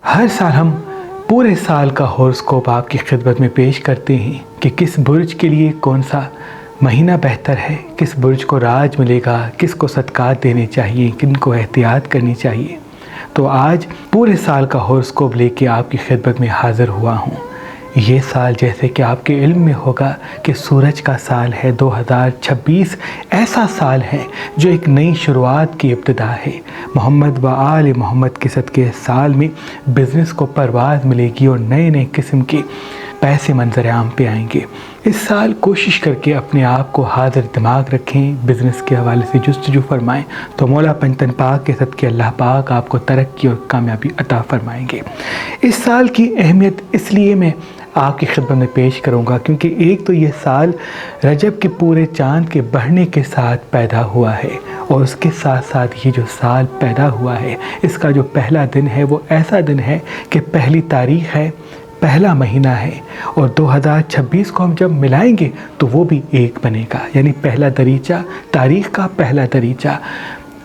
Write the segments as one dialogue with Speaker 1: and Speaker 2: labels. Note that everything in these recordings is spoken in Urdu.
Speaker 1: ہر سال ہم پورے سال کا ہوراسکوپ آپ کی خدمت میں پیش کرتے ہیں کہ کس برج کے لیے کون سا مہینہ بہتر ہے، کس برج کو راج ملے گا، کس کو صدقات دینے چاہیے، کن کو احتیاط کرنی چاہیے۔ تو آج پورے سال کا ہوراسکوپ لے کے آپ کی خدمت میں حاضر ہوا ہوں۔ یہ سال جیسے کہ آپ کے علم میں ہوگا کہ سورج کا سال ہے 2026، ایسا سال ہے جو ایک نئی شروعات کی ابتدا ہے۔ محمد و آل محمد کے صدقے سال میں بزنس کو پرواز ملے گی اور نئے نئے قسم کے پیسے منظر عام پہ آئیں گے۔ اس سال کوشش کر کے اپنے آپ کو حاضر دماغ رکھیں، بزنس کے حوالے سے جستجو فرمائیں تو مولا پنجتن پاک کے صدقے اللہ پاک آپ کو ترقی اور کامیابی عطا فرمائیں گے۔ اس سال کی اہمیت اس لیے میں آپ کی خدمت میں پیش کروں گا کیونکہ ایک تو یہ سال رجب کے پورے چاند کے بڑھنے کے ساتھ پیدا ہوا ہے، اور اس کے ساتھ ساتھ یہ جو سال پیدا ہوا ہے اس کا جو پہلا دن ہے وہ ایسا دن ہے کہ پہلی تاریخ ہے، پہلا مہینہ ہے، اور 2026 کو ہم جب ملائیں گے تو وہ بھی ایک بنے گا، یعنی پہلا دریچہ تاریخ کا، پہلا دریچہ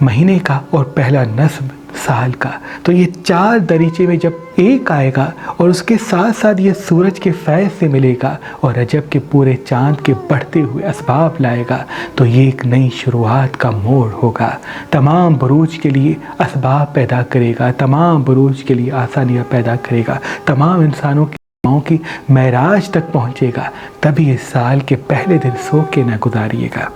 Speaker 1: مہینے کا، اور پہلا نصب سال کا۔ تو یہ چار دریچے میں جب ایک آئے گا اور اس کے ساتھ ساتھ یہ سورج کے فیض سے ملے گا اور رجب کے پورے چاند کے بڑھتے ہوئے اسباب لائے گا تو یہ ایک نئی شروعات کا موڑ ہوگا۔ تمام بروج کے لیے اسباب پیدا کرے گا، تمام بروج کے لیے آسانیاں پیدا کرے گا، تمام انسانوں کی معراج تک پہنچے گا۔ تبھی اس سال کے پہلے دن سو کے نہ گزاریے گا،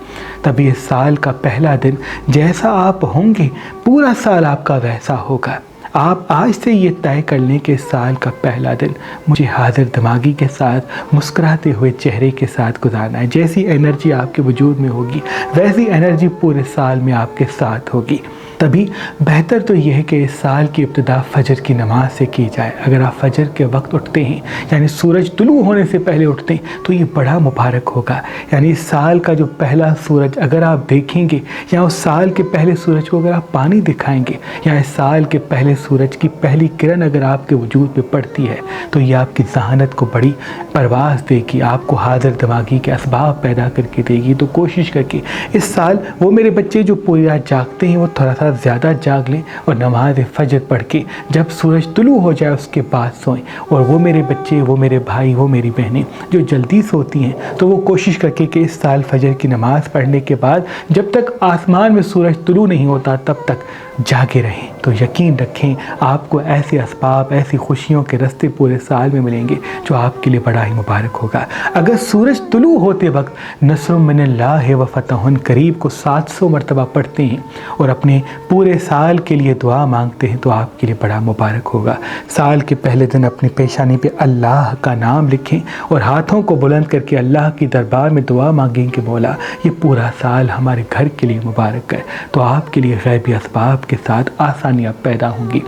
Speaker 1: تبھی اس سال کا پہلا دن جیسا آپ ہوں گے پورا سال آپ کا ویسا ہوگا۔ آپ آج سے یہ طے کر لیں کہ اس سال کا پہلا دن مجھے حاضر دماغی کے ساتھ مسکراتے ہوئے چہرے کے ساتھ گزارنا ہے۔ جیسی انرجی آپ کے وجود میں ہوگی ویسی انرجی پورے سال میں آپ کے ساتھ ہوگی۔ تبھی بہتر تو یہ ہے کہ اس سال کی ابتدا فجر کی نماز سے کی جائے۔ اگر آپ فجر کے وقت اٹھتے ہیں یعنی سورج طلوع ہونے سے پہلے اٹھتے ہیں تو یہ بڑا مبارک ہوگا۔ یعنی اس سال کا جو پہلا سورج اگر آپ دیکھیں گے یا اس سال کے پہلے سورج کو اگر آپ پانی دکھائیں گے یا اس سال کے پہلے سورج کی پہلی کرن اگر آپ کے وجود پہ پڑتی ہے تو یہ آپ کی ذہانت کو بڑی پرواز دے گی، آپ کو حاضر دماغی کے اسباب پیدا کر کے دے گی۔ تو کوشش کر کے اس سال وہ میرے بچے جو پوری رات جاگتے ہیں وہ تھوڑا سا زیادہ جاگ لیں اور نماز فجر پڑھ کے جب سورج طلوع ہو جائے اس کے بعد سوئیں۔ اور وہ میرے بچے، وہ میرے بھائی، وہ میری بہنیں جو جلدی سوتی ہیں تو وہ کوشش کر کے کہ اس سال فجر کی نماز پڑھنے کے بعد جب تک آسمان میں سورج طلوع نہیں ہوتا تب تک جاگے رہیں۔ تو یقین رکھیں آپ کو ایسے اسباب، ایسی خوشیوں کے راستے پورے سال میں ملیں گے جو آپ کے لیے بڑا ہی مبارک ہوگا۔ اگر سورج طلوع ہوتے وقت نصر من اللہ و فتح قریب کو 700 مرتبہ پڑھتے ہیں اور اپنے پورے سال کے لیے دعا مانگتے ہیں تو آپ کے لیے بڑا مبارک ہوگا۔ سال کے پہلے دن اپنی پیشانی پہ اللہ کا نام لکھیں اور ہاتھوں کو بلند کر کے اللہ کی دربار میں دعا مانگیں کہ مولا یہ پورا سال ہمارے گھر کے لیے مبارک ہے، تو آپ کے لیے غیبی اسباب کے ساتھ آسانیاں پیدا ہوں گی۔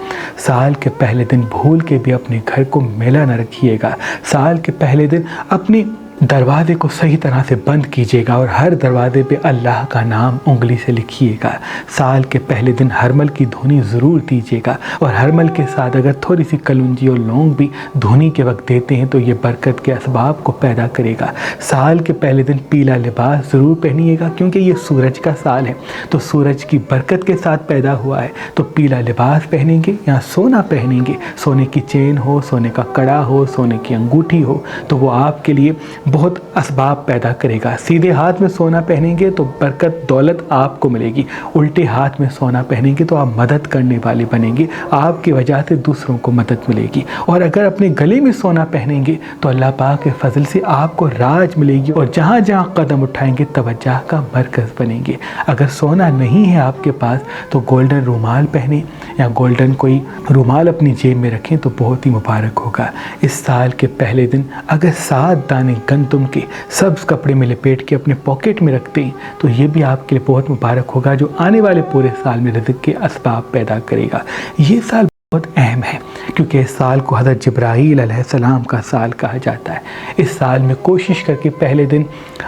Speaker 1: سال کے پہلے دن بھول کے بھی اپنے گھر کو میلا نہ رکھیے گا۔ سال کے پہلے دن اپنے دروازے کو صحیح طرح سے بند کیجیے گا اور ہر دروازے پہ اللہ کا نام انگلی سے لکھیے گا۔ سال کے پہلے دن ہرمل کی دھونی ضرور دیجیے گا، اور ہرمل کے ساتھ اگر تھوڑی سی کلونجی اور لونگ بھی دھونی کے وقت دیتے ہیں تو یہ برکت کے اسباب کو پیدا کرے گا۔ سال کے پہلے دن پیلا لباس ضرور پہنیے گا کیونکہ یہ سورج کا سال ہے تو سورج کی برکت کے ساتھ پیدا ہوا ہے، تو پیلا لباس پہنیں گے یا سونا پہنیں گے، سونے کی چین ہو، سونے کا کڑا ہو، سونے کی انگوٹھی ہو تو وہ آپ کے لیے بہت اسباب پیدا کرے گا۔ سیدھے ہاتھ میں سونا پہنیں گے تو برکت دولت آپ کو ملے گی، الٹے ہاتھ میں سونا پہنیں گے تو آپ مدد کرنے والے بنیں گے، آپ کی وجہ سے دوسروں کو مدد ملے گی۔ اور اگر اپنے گلے میں سونا پہنیں گے تو اللہ پاک کے فضل سے آپ کو راج ملے گی اور جہاں جہاں قدم اٹھائیں گے توجہ کا مرکز بنیں گے۔ اگر سونا نہیں ہے آپ کے پاس تو گولڈن رومال پہنیں یا گولڈن کوئی رومال اپنی جیب میں رکھیں تو بہت ہی مبارک ہوگا۔ اس سال کے پہلے دن اگر 7 دانے گندم کے سبز کپڑے میں لپیٹ کے اپنے پاکٹ میں رکھتے ہیں تو یہ بھی آپ کے لیے بہت مبارک ہوگا، جو آنے والے پورے سال میں رزق کے اسباب پیدا کرے گا۔ یہ سال بہت اہم ہے کیونکہ اس سال کو حضرت جبرائیل علیہ السلام کا سال کہا جاتا ہے۔ اس سال میں کوشش کر کے پہلے دن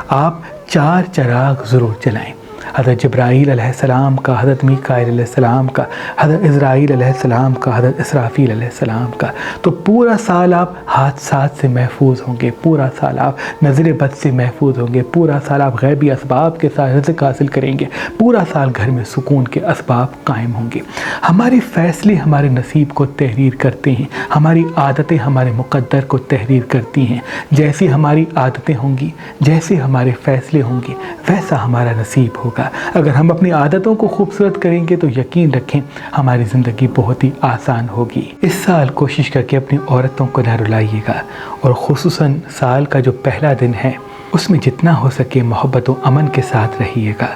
Speaker 1: آپ 4 چراغ ضرور جلائیں۔ حضرت جبرائیل علیہ السلام کا، حضرت میکائیل علیہ السلام کا، حضرت اسرائیل علیہ السلام کا، حضرت اسرافیل علیہ السلام کا۔ تو پورا سال آپ حادثات سے محفوظ ہوں گے، پورا سال آپ نظر بد سے محفوظ ہوں گے، پورا سال آپ غیبی اسباب کے ساتھ رزق حاصل کریں گے، پورا سال گھر میں سکون کے اسباب قائم ہوں گے۔ ہمارے فیصلے ہمارے نصیب کو تحریر کرتے ہیں، ہماری عادتیں ہمارے مقدر کو تحریر کرتی ہیں۔ جیسی ہماری عادتیں ہوں گی، جیسے ہمارے فیصلے ہوں گے، ویسا ہمارا نصیب ہوگا۔ اگر ہم اپنی عادتوں کو خوبصورت کریں گے تو یقین رکھیں ہماری زندگی بہت ہی آسان ہوگی۔ اس سال کوشش کر کے اپنی عورتوں کو نہ رلائیے گا، اور خصوصاً سال کا جو پہلا دن ہے اس میں جتنا ہو سکے محبت و امن کے ساتھ رہیے گا۔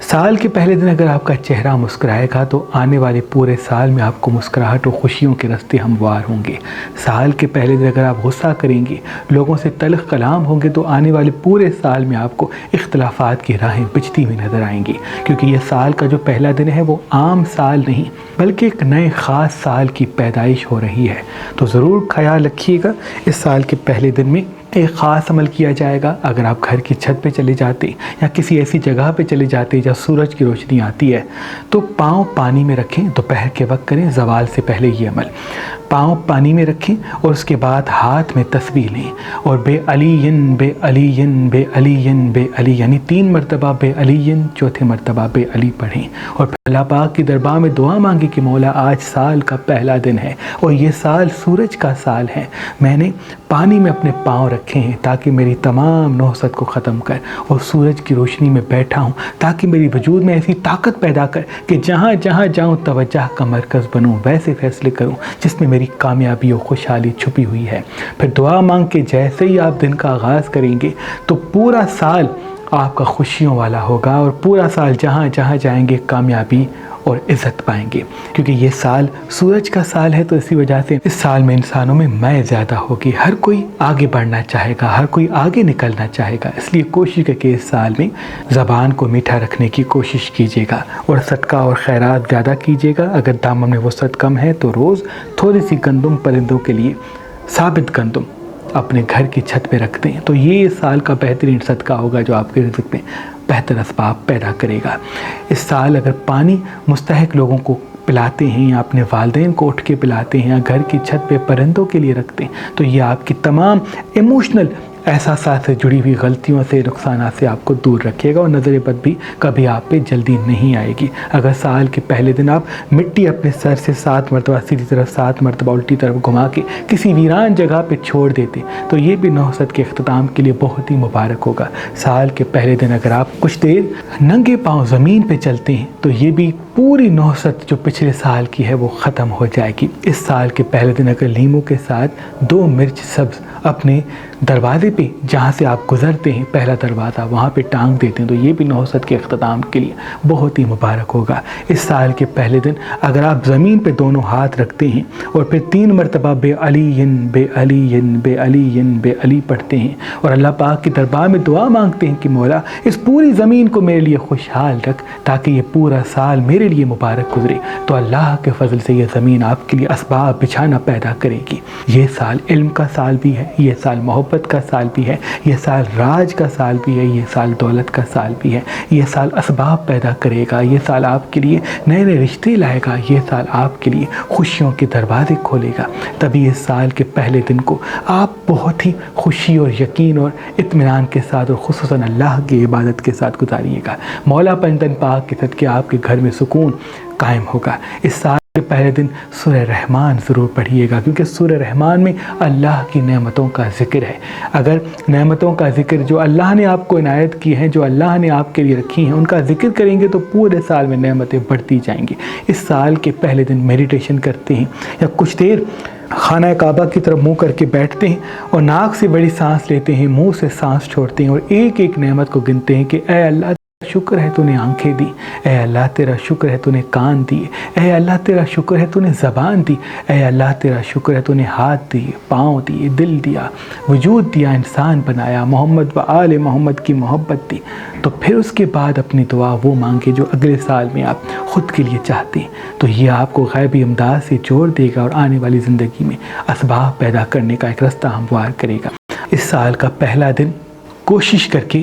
Speaker 1: سال کے پہلے دن اگر آپ کا چہرہ مسکرائے گا تو آنے والے پورے سال میں آپ کو مسکراہٹ و خوشیوں کے راستے ہموار ہوں گے۔ سال کے پہلے دن اگر آپ غصہ کریں گے، لوگوں سے تلخ کلام ہوں گے، تو آنے والے پورے سال میں آپ کو اختلافات کی راہیں بچتی ہوئی نظر آئیں گی، کیونکہ یہ سال کا جو پہلا دن ہے وہ عام سال نہیں بلکہ ایک نئے خاص سال کی پیدائش ہو رہی ہے۔ تو ضرور خیال رکھیے گا اس سال کے پہلے دن میں ایک خاص عمل کیا جائے گا۔ اگر آپ گھر کی چھت پہ چلے جاتے یا کسی ایسی جگہ پہ چلے جاتے جہاں سورج کی روشنی آتی ہے تو پاؤں پانی میں رکھیں، دوپہر کے وقت کریں، زوال سے پہلے یہ عمل۔ پاؤں پانی میں رکھیں اور اس کے بعد ہاتھ میں تسبیح لیں اور بے علیین بے علیین بے علیین بے علی، یعنی 3 مرتبہ بے علیین، چوتھے مرتبہ بے علی پڑھیں، اور پھر اللہ پاک کی دربار میں دعا مانگیں کہ مولا آج سال کا پہلا دن ہے اور یہ سال سورج کا سال ہے، میں نے پانی میں اپنے پاؤں رکھے ہیں تاکہ میری تمام نحست کو ختم کر اور سورج کی روشنی میں بیٹھا ہوں تاکہ میری وجود میں ایسی طاقت پیدا کر کہ جہاں جہاں جاؤں توجہ کا مرکز بنوں، ویسے فیصلے کروں جس میں میری کامیابی و خوشحالی چھپی ہوئی ہے۔ پھر دعا مانگ کے جیسے ہی آپ دن کا آغاز کریں گے تو پورا سال آپ کا خوشیوں والا ہوگا اور پورا سال جہاں جہاں جائیں گے کامیابی اور عزت پائیں گے، کیونکہ یہ سال سورج کا سال ہے۔ تو اسی وجہ سے اس سال میں انسانوں میں میں زیادہ ہوگی، ہر کوئی آگے بڑھنا چاہے گا، ہر کوئی آگے نکلنا چاہے گا، اس لیے کوشش کر کے اس سال میں زبان کو میٹھا رکھنے کی کوشش کیجیے گا اور صدقہ اور خیرات زیادہ کیجیے گا۔ اگر دامن میں وسعت کم ہے تو روز تھوڑی سی گندم پرندوں کے لیے، ثابت گندم اپنے گھر کی چھت پہ رکھتے ہیں تو یہ اس سال کا بہترین صدقہ ہوگا جو آپ کے رزق میں بہتر اسباب پیدا کرے گا۔ اس سال اگر پانی مستحق لوگوں کو پلاتے ہیں یا اپنے والدین کو اٹھ کے پلاتے ہیں یا گھر کی چھت پہ پرندوں کے لیے رکھتے ہیں تو یہ آپ کی تمام ایموشنل احساسات سے جڑی ہوئی غلطیوں سے، نقصانات سے آپ کو دور رکھے گا اور نظر بد بھی کبھی آپ پہ جلدی نہیں آئے گی۔ اگر سال کے پہلے دن آپ مٹی اپنے سر سے 7 مرتبہ سیدھی طرف 7 مرتبہ الٹی طرف گھما کے کسی ویران جگہ پہ چھوڑ دیتے تو یہ بھی نحست کے اختتام کے لیے بہت ہی مبارک ہوگا۔ سال کے پہلے دن اگر آپ کچھ دیر ننگے پاؤں زمین پہ چلتے ہیں تو یہ بھی پوری نحست جو پچھلے سال کی ہے وہ ختم ہو جائے گی۔ اس سال کے پہلے دن اگر لیموں کے ساتھ 2 مرچ سبز اپنے دروازے پہ جہاں سے آپ گزرتے ہیں، پہلا دروازہ وہاں پہ ٹانگ دیتے ہیں تو یہ بھی نحست کے اختتام کے لیے بہت ہی مبارک ہوگا۔ اس سال کے پہلے دن اگر آپ زمین پہ دونوں ہاتھ رکھتے ہیں اور پھر 3 مرتبہ بے علیین بے علیین بے علیین بے علی پڑھتے ہیں اور اللہ پاک کی دربار میں دعا مانگتے ہیں کہ مولا اس پوری زمین کو میرے لیے خوشحال رکھ تاکہ یہ پورا سال میرے لیے مبارک گزرے، تو اللہ کے فضل سے یہ زمین آپ کے لیے اسباب بچھانا پیدا کرے گی۔ یہ سال علم کا سال بھی ہے، یہ سال محبت کا سال بھی ہے، یہ سال راج کا سال بھی ہے، یہ سال دولت کا سال بھی ہے، یہ سال اسباب پیدا کرے گا، یہ سال آپ کے لیے نئے نئے رشتے لائے گا، یہ سال آپ کے لیے خوشیوں کے دروازے کھولے گا۔ تبھی اس سال کے پہلے دن کو آپ بہت ہی خوشی اور یقین اور اطمینان کے ساتھ اور خصوصاً اللہ کی عبادت کے ساتھ گزاریے گا۔ مولا پنجتن پاک کے صدقے آپ کے گھر میں سکون قائم ہوگا۔ اس سال کے پہلے دن سورہ رحمان ضرور پڑھیے گا، کیونکہ سورہ رحمان میں اللہ کی نعمتوں کا ذکر ہے۔ اگر نعمتوں کا ذکر جو اللہ نے آپ کو عنایت کی ہیں، جو اللہ نے آپ کے لیے رکھی ہیں، ان کا ذکر کریں گے تو پورے سال میں نعمتیں بڑھتی جائیں گی۔ اس سال کے پہلے دن میڈیٹیشن کرتے ہیں یا کچھ دیر خانہ کعبہ کی طرف منہ کر کے بیٹھتے ہیں اور ناک سے بڑی سانس لیتے ہیں، منہ سے سانس چھوڑتے ہیں اور ایک ایک نعمت کو گنتے ہیں کہ اے اللہ شکر ہے تو نے آنکھیں دی، اے اللہ تیرا شکر ہے تو نے کان دیے، اے اللہ تیرا شکر ہے تو نے زبان دی، اے اللہ تیرا شکر ہے تو نے ہاتھ دیے، پاؤں دیے، دل دیا، وجود دیا، انسان بنایا، محمد و آل محمد کی محبت دی۔ تو پھر اس کے بعد اپنی دعا وہ مانگے جو اگلے سال میں آپ خود کے لیے چاہتے ہیں، تو یہ آپ کو غیبی امداد سے جوڑ دے گا اور آنے والی زندگی میں اسباب پیدا کرنے کا ایک راستہ ہموار کرے گا۔ اس سال کا پہلا دن کوشش کر کے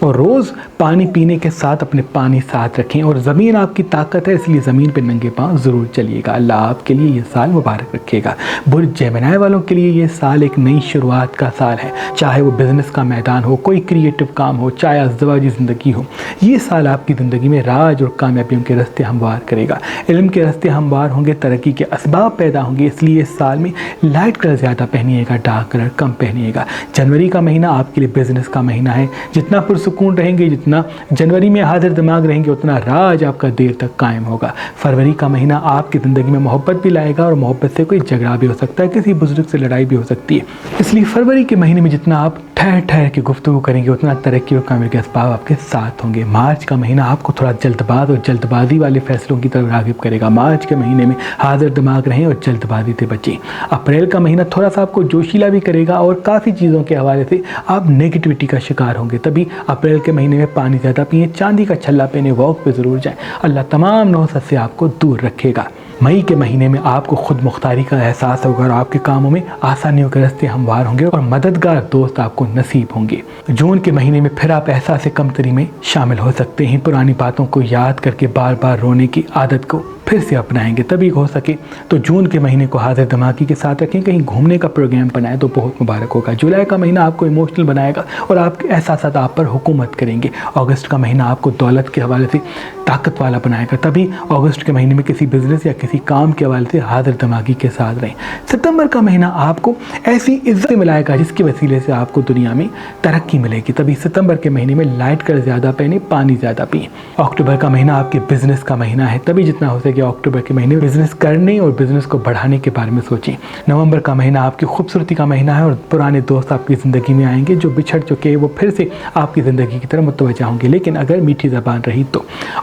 Speaker 1: اور روز پانی پینے کے ساتھ اپنے پانی ساتھ رکھیں، اور زمین آپ کی طاقت ہے، اس لیے زمین پہ ننگے پاؤں ضرور چلیے گا۔ اللہ آپ کے لیے یہ سال مبارک رکھے گا۔ برج جیمنائی والوں کے لیے یہ سال ایک نئی شروعات کا سال ہے، چاہے وہ بزنس کا میدان ہو، کوئی کریٹو کام ہو، چاہے ازدواجی زندگی ہو، یہ سال آپ کی زندگی میں راج اور کامیابیوں کے راستے ہموار کرے گا۔ علم کے راستے ہموار ہوں گے، ترقی کے اسباب پیدا ہوں گے، اس لیے اس سال میں لائٹ کلر زیادہ پہنیے گا، ڈارک کلر کم پہنیے گا۔ جنوری کا مہینہ آپ کے لیے بزنس کا مہینہ ہے، جتنا پرسکون رہیں گے، جتنا جنوری میں حاضر دماغ رہیں گے، اتنا راج آپ کا دیر تک قائم ہوگا۔ فروری کا مہینہ آپ کی زندگی میں محبت بھی لائے گا، اور محبت سے کوئی جھگڑا بھی ہو سکتا ہے، کسی بزرگ سے لڑائی بھی ہو سکتی ہے، اس لیے فروری کے مہینے میں جتنا آپ ٹھہر ٹھہر کے گفتگو کریں گے، اتنا ترقی اور کامیابی کے اسباب آپ کے ساتھ ہوں گے۔ مارچ کا مہینہ آپ کو تھوڑا جلد باز اور جلد بازی والے فیصلوں کی طرف راغب کرے گا۔ مارچ کے مہینے میں حاضر دماغ رہیں اور جلد بازی سے بچیں۔ اپریل کا مہینہ تھوڑا سا آپ کو جوشیلا بھی کرے گا، اور کافی چیزوں کے حوالے سے آپ نیگیٹیوٹی کا شکار ہوں گے، تبھی اپریل کے مہینے میں پانی زیادہ پئیں، چاندی کا چھلا پہنے، واک پہ ضرور جائیں، اللہ تمام نحوست سے آپ کو دور رکھے گا۔ مئی کے مہینے میں آپ کو خود مختاری کا احساس ہوگا، اور آپ کے کاموں میں آسانیوں کے راستے ہموار ہوں گے، اور مددگار دوست آپ کو نصیب ہوں گے۔ جون کے مہینے میں پھر آپ احساس کمتری میں شامل ہو سکتے ہیں، پرانی باتوں کو یاد کر کے بار بار رونے کی عادت کو پھر سے اپنائیں گے، تبھی ہو سکے تو جون کے مہینے کو حاضر دماغی کے ساتھ رکھیں، کہیں گھومنے کا پروگرام بنائیں تو بہت مبارک ہوگا۔ جولائی کا مہینہ آپ کو ایموشنل بنائے گا، اور آپ کے احساسات آپ پر حکومت کریں گے۔ اگست کا مہینہ آپ کو دولت کے حوالے سے طاقت والا بنائے گا، تبھی اگست کے مہینے میں کسی بزنس یا کسی کام کے حوالے سے حاضر دماغی کے ساتھ رہیں۔ ستمبر کا مہینہ آپ کو ایسی عزت ملائے گا جس کے وسیلے سے آپ کو دنیا میں ترقی ملے گی، تبھی ستمبر کے مہینے میں لائٹ کلر زیادہ پہنے، پانی زیادہ پئیں۔ اکتوبر کا مہینہ آپ کے بزنس کا مہینہ ہے، تبھی جتنا ہو سکے اکتوبر کے مہینے میں بزنس کرنے اور بزنس کو بڑھانے کے بارے میں سوچیں۔ نومبر کا مہینہ آپ کی خوبصورتی کا مہینہ ہے، اور پرانے دوست آپ کی زندگی میں آئیں گے، جو بچھڑ چکے وہ پھر سے آپ کی زندگی کی طرف متوجہ ہوں گے، لیکن اگر میٹھی زبان رہی تو۔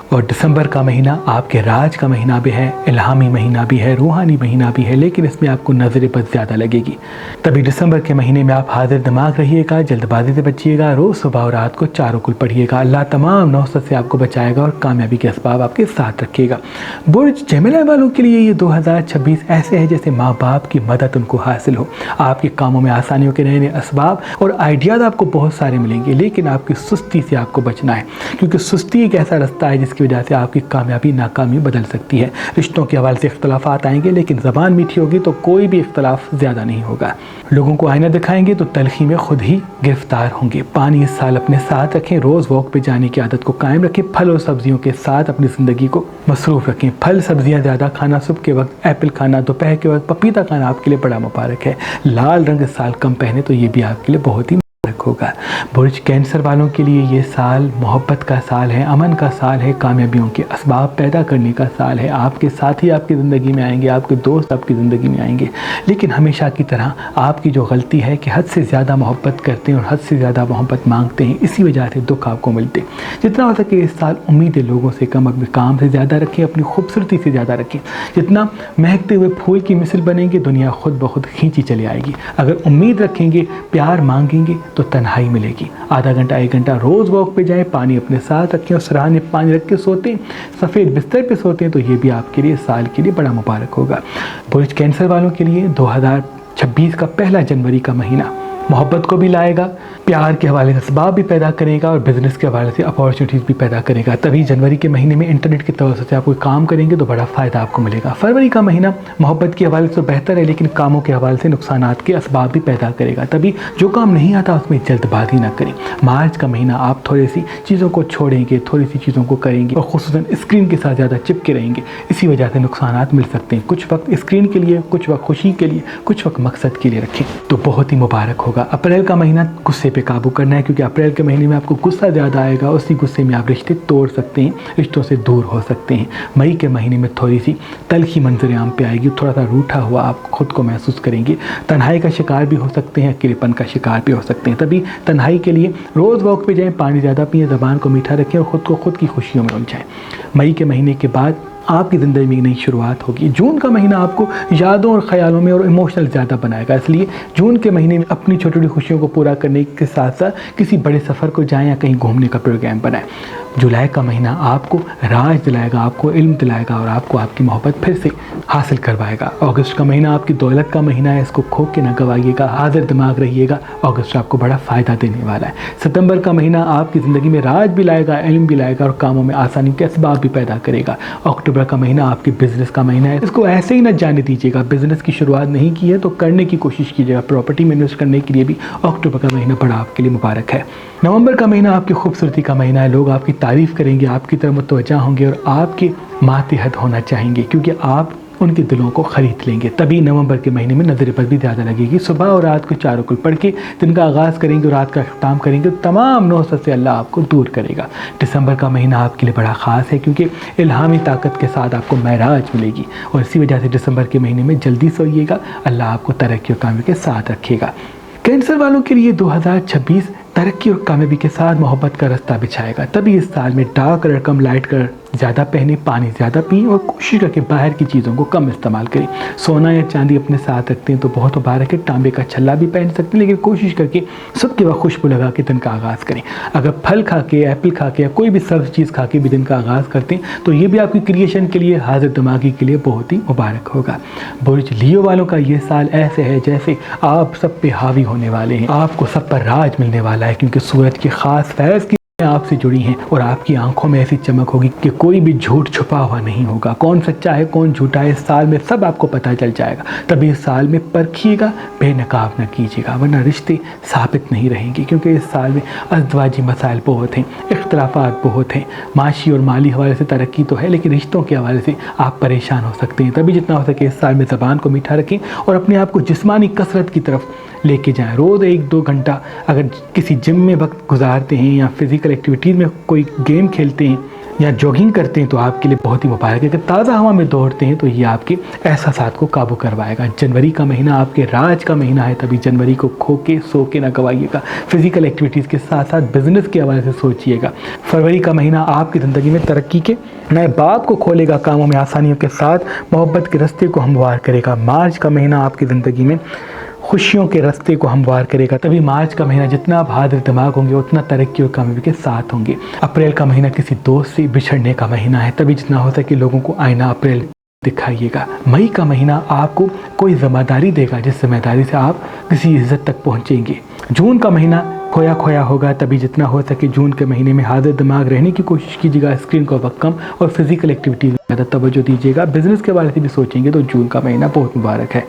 Speaker 1: اور دسمبر کا مہینہ آپ کے راج کا مہینہ بھی ہے، الہامی مہینہ بھی ہے، روحانی مہینہ بھی ہے، لیکن اس میں آپ کو نظر بد زیادہ لگے گی، تبھی دسمبر کے مہینے میں آپ حاضر دماغ رہیے گا، جلد بازی سے بچیے گا، روز صبح اور رات کو چاروں کل پڑھیے گا، اللہ تمام نحوست سے آپ کو بچائے گا، اور کامیابی کے اسباب آپ کے ساتھ رکھے گا۔ برج جیمنائی والوں کے لیے یہ 2026 ایسے ہے جیسے ماں باپ کی مدد ان کو حاصل ہو، آپ کے کاموں میں آسانیوں کے نئے نئے اسباب اور آئیڈیاز آپ کو بہت سارے ملیں گے، لیکن آپ کی سستی سے آپ کو بچنا ہے، کیونکہ سستی ایک ایسا رستہ ہے جس کی وجہ سے آپ کی کامیابی ناکامی بدل سکتی ہے۔ رشتوں کے حوالے سے اختلافات آئیں گے، لیکن زبان میٹھی ہوگی تو کوئی بھی اختلاف زیادہ نہیں ہوگا۔ لوگوں کو آئینہ دکھائیں گے تو تلخی میں خود ہی گرفتار ہوں گے۔ پانی اس سال اپنے ساتھ رکھیں، روز واک پہ جانے کی عادت کو قائم رکھیں، پھل اور سبزیوں کے ساتھ اپنی زندگی کو مصروف رکھیں، پھل سبزیاں زیادہ کھانا، صبح کے وقت ایپل کھانا، دوپہر کے وقت پپیتا کھانا آپ کے لیے بڑا مبارک ہے۔ لال رنگ اس سال کم پہنے تو یہ بھی آپ کے لیے بہت ہی مبارک ہوگا۔ برج کینسر والوں کے لیے یہ سال محبت کا سال ہے، امن کا سال ہے، کامیابیوں کے اسباب پیدا کرنے کا سال ہے۔ آپ کے ساتھی آپ کی زندگی میں آئیں گے، آپ کے دوست آپ کی زندگی میں آئیں گے، لیکن ہمیشہ کی طرح آپ کی جو غلطی ہے کہ حد سے زیادہ محبت کرتے ہیں اور حد سے زیادہ محبت مانگتے ہیں، اسی وجہ سے دکھ آپ کو ملتے۔ جتنا ہو سکے اس سال امیدیں لوگوں سے کم، اپنے کام سے زیادہ رکھیں، اپنی خوبصورتی سے زیادہ رکھیں۔ جتنا مہکتے ہوئے پھول کی مثل بنیں گے، دنیا خود بخود کھینچی چلی آئے گی۔ اگر امید رکھیں گے، پیار مانگیں گے تو تنہائی ملے گی۔ آدھا گھنٹہ 1 گھنٹہ روز واک پہ جائیں، پانی اپنے ساتھ رکھیں، اور سراہنے پانی رکھ کے سوتے ہیں، سفید بستر پہ سوتے ہیں، تو یہ بھی آپ کے لیے سال کے لیے بڑا مبارک ہوگا۔ برج کینسر والوں کے لیے 2026 کا پہلا جنوری کا مہینہ محبت کو بھی لائے گا، پیار کے حوالے سے اسباب بھی پیدا کرے گا، اور بزنس کے حوالے سے اپارچونیٹیز بھی پیدا کرے گا۔ تبھی جنوری کے مہینے میں انٹرنیٹ کے توسط سے آپ کوئی کام کریں گے تو بڑا فائدہ آپ کو ملے گا۔ فروری کا مہینہ محبت کے حوالے سے بہتر ہے، لیکن کاموں کے حوالے سے نقصانات کے اسباب بھی پیدا کرے گا، تبھی جو کام نہیں آتا اس میں جلد بازی نہ کریں۔ مارچ کا مہینہ آپ تھوڑی سی چیزوں کو چھوڑیں گے، تھوڑی سی چیزوں کو کریں گے، اور خصوصاً اسکرین کے ساتھ زیادہ چپکے رہیں گے، اسی وجہ سے نقصانات مل سکتے ہیں۔ کچھ وقت اسکرین کے لیے، کچھ وقت خوشی کے لیے، کچھ وقت مقصد کے لیے رکھیں تو بہت ہی مبارک ہوگا۔ اپریل کا مہینہ غصے پہ قابو کرنا ہے، کیونکہ اپریل کے مہینے میں آپ کو غصہ زیادہ آئے گا، اسی غصے میں آپ رشتے توڑ سکتے ہیں، رشتوں سے دور ہو سکتے ہیں۔ مئی کے مہینے میں تھوڑی سی تلخی منظر عام پہ آئے گی، تھوڑا سا روٹھا ہوا آپ خود کو محسوس کریں گے، تنہائی کا شکار بھی ہو سکتے ہیں، اکیلے پن کا شکار بھی ہو سکتے ہیں۔ تبھی تنہائی کے لیے روز واک پہ جائیں، پانی زیادہ پئیں، زبان کو میٹھا رکھیں، اور خود کو خود کی خوشیوں میں الجھائیں۔ مئی کے مہینے کے بعد آپ کی زندگی میں ایک نئی شروعات ہوگی۔ جون کا مہینہ آپ کو یادوں اور خیالوں میں اور ایموشنل زیادہ بنائے گا، اس لیے جون کے مہینے میں اپنی چھوٹی چھوٹی خوشیوں کو پورا کرنے کے ساتھ ساتھ کسی بڑے سفر کو جائیں یا کہیں گھومنے کا پروگرام بنائیں۔ جولائی کا مہینہ آپ کو راج دلائے گا، آپ کو علم دلائے گا اور آپ کو آپ کی محبت پھر سے حاصل کروائے گا۔ اگست کا مہینہ آپ کی دولت کا مہینہ ہے، اس کو کھو کے نہ گوائیے گا، حاضر دماغ رہیے گا، اگست آپ کو بڑا فائدہ دینے والا ہے۔ ستمبر کا مہینہ آپ کی زندگی میں راج بھی لائے گا، علم بھی لائے گا اور کاموں میں آسانی کے اسباب بھی پیدا کرے گا۔ اکتوبر کا مہینہ آپ کی بزنس کا مہینہ ہے، اس کو ایسے ہی نہ جانے دیجیے گا، بزنس کی شروعات نہیں کی ہے تو کرنے کی کوشش کیجیے گا، پراپرٹی میں انویسٹ کرنے کے لیے بھی اکتوبر کا مہینہ بڑا آپ کے لیے مبارک ہے۔ نومبر کا مہینہ آپ کی خوبصورتی کا مہینہ ہے، لوگ آپ کی تعریف کریں گے، آپ کی طرف متوجہ ہوں گے اور آپ کے ماتحت ہونا چاہیں گے کیونکہ آپ ان کے دلوں کو خرید لیں گے۔ تبھی نومبر کے مہینے میں نظر بد بھی زیادہ لگے گی۔ صبح اور رات کو چاروں کل پڑھ کے دن کا آغاز کریں گے اور رات کا اختتام کریں گے، تمام نحوست سے اللہ آپ کو دور کرے گا۔ دسمبر کا مہینہ آپ کے لیے بڑا خاص ہے کیونکہ الہامی طاقت کے ساتھ آپ کو معراج ملے گی اور اسی وجہ سے دسمبر کے مہینے میں جلدی سوئیے گا، اللہ آپ کو ترقی اور کامیابی کے ساتھ رکھے گا۔ کینسر والوں کے لیے 2026 ترقی اور کامیابی کے ساتھ محبت کا رستہ بچھائے گا۔ تبھی اس سال میں ڈارک کلر کم لائٹ کلر زیادہ پہنیں، پانی زیادہ پئیں اور کوشش کر کے باہر کی چیزوں کو کم استعمال کریں۔ سونا یا چاندی اپنے ساتھ رکھتے ہیں تو بہت مبارک ہے، تانبے کا چھلا بھی پہن سکتے ہیں لیکن کوشش کر کے صبح کے وقت خوشبو لگا کے دن کا آغاز کریں۔ اگر پھل کھا کے، ایپل کھا کے یا کوئی بھی سبز چیز کھا کے بھی دن کا آغاز کرتے ہیں تو یہ بھی آپ کی کریشن کے لیے، حاضر دماغی کے لیے بہت ہی مبارک ہوگا۔ برج لیو والوں کا یہ سال ایسے ہے جیسے آپ سب پہ حاوی ہونے والے ہیں، آپ کو سب پر راج ملنے والا ہے کیونکہ سورج کی خاص فیض کی آپ سے جڑی ہیں اور آپ کی آنکھوں میں ایسی چمک ہوگی کہ کوئی بھی جھوٹ چھپا ہوا نہیں ہوگا، کون سچا ہے کون جھوٹا ہے اس سال میں سب آپ کو پتہ چل جائے گا۔ تبھی اس سال میں پرکھیے گا، بے نقاب نہ کیجیے گا ورنہ رشتے ثابت نہیں رہیں گے کیونکہ اس سال میں ازدواجی مسائل بہت ہیں، اختلافات بہت ہیں، معاشی اور مالی حوالے سے ترقی تو ہے لیکن رشتوں کے حوالے سے آپ پریشان ہو سکتے ہیں۔ تبھی جتنا ہو سکے اس سال میں زبان کو میٹھا رکھیں اور اپنے آپ کو جسمانی کثرت کی طرف لے کے جائیں۔ روز 1-2 گھنٹہ اگر کسی جم میں وقت گزارتے ہیں یا فزیکل ایکٹیویٹیز میں کوئی گیم کھیلتے ہیں یا جوگنگ کرتے ہیں تو آپ کے لیے بہت ہی مبارک ہے۔ اگر تازہ ہوا میں دوڑتے ہیں تو یہ آپ کے احساسات کو قابو کروائے گا۔ جنوری کا مہینہ آپ کے راج کا مہینہ ہے، تبھی جنوری کو کھو کے سو کے نہ گوائیے گا، فزیکل ایکٹیویٹیز کے ساتھ ساتھ بزنس کے حوالے سے سوچیے گا۔ فروری کا مہینہ آپ کی زندگی میں ترقی کے نئے باب کو کھولے گا، کاموں میں آسانیوں کے ساتھ محبت کے رستے کو ہموار کرے گا۔ مارچ کا مہینہ آپ کی زندگی میں خوشیوں کے رستے کو ہموار کرے گا، تبھی مارچ کا مہینہ جتنا آپ حاضر دماغ ہوں گے اتنا ترقی اور کامیابی کے ساتھ ہوں گے۔ اپریل کا مہینہ کسی دوست سے بچھڑنے کا مہینہ ہے، تبھی جتنا ہو سکے لوگوں کو آئینہ اپریل دکھائیے گا۔ مئی کا مہینہ آپ کو کوئی ذمہ داری دے گا جس ذمہ داری سے آپ کسی عزت تک پہنچیں گے۔ جون کا مہینہ کھویا کھویا ہوگا، تبھی جتنا ہو سکے جون کے مہینے میں حاضر دماغ رہنے کی کوشش کیجیے گا، اسکرین کو وقت کم اور فزیکل ایکٹیویٹیز میں زیادہ توجہ دیجیے گا۔ بزنس کے بارے سے بھی سوچیں گے تو جون کا مہینہ بہت مبارک ہے۔